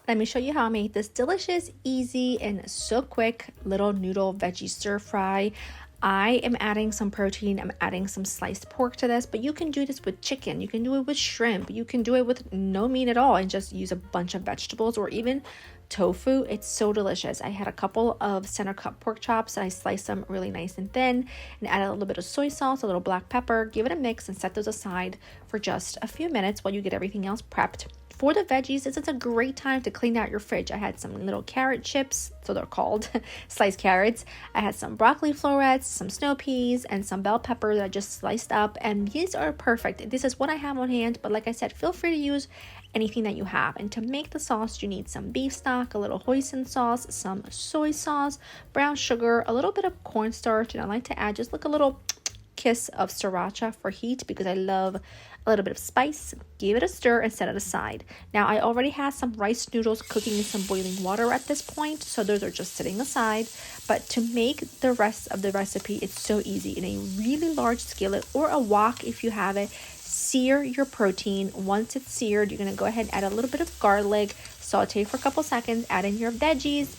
Let me show you how I made this delicious, easy, and so quick little noodle veggie stir fry. I am adding some protein. I'm adding some sliced pork to this, but you can do this with chicken. You can do it with shrimp. You can do it with no meat at all and just use a bunch of vegetables or even tofu. It's so delicious. I had a couple of center cut pork chops and I sliced them really nice and thin and added a little bit of soy sauce, a little black pepper, give it a mix and set those aside for just a few minutes while you get everything else prepped. For the veggies, this is a great time to clean out your fridge. I had some little carrot chips, so they're called sliced carrots. I had some broccoli florets, some snow peas, and some bell pepper that I just sliced up, and these are perfect. This is what I have on hand, but like I said, feel free to use anything that you have. And to make the sauce, you need some beef stock, a little hoisin sauce, some soy sauce, brown sugar, a little bit of cornstarch, and I like to add just like a little kiss of sriracha for heat because I love a little bit of spice. Give it a stir and set it aside. Now I already have some rice noodles cooking in some boiling water at this point, so those are just sitting aside. But to make the rest of the recipe, it's so easy. In a really large skillet or a wok if you have it, sear your protein. Once it's seared, you're going to go ahead and add a little bit of garlic, saute for a couple seconds, add in your veggies,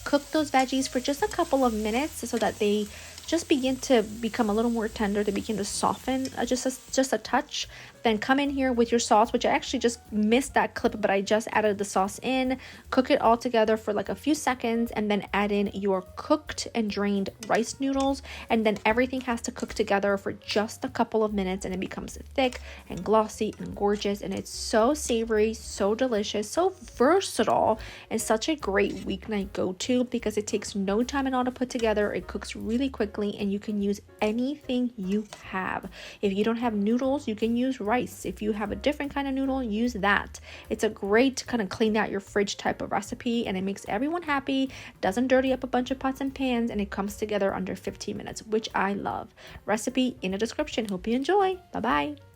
cook those veggies for just a couple of minutes so that they just begin to become a little more tender. They begin to soften just a touch. Then come in here with your sauce, which I actually just missed that clip, but I just added the sauce in. Cook it all together for like a few seconds and then add in your cooked and drained rice noodles. And then everything has to cook together for just a couple of minutes and it becomes thick and glossy and gorgeous. And it's so savory, so delicious, so versatile, and such a great weeknight go-to because it takes no time at all to put together. It cooks really quickly and you can use anything you have. If you don't have noodles, you can use rice. If you have a different kind of noodle, use that. It's a great kind of clean out your fridge type of recipe and it makes everyone happy, doesn't dirty up a bunch of pots and pans, and it comes together under 15 minutes, which I love. Recipe in the description. Hope you enjoy. Bye bye.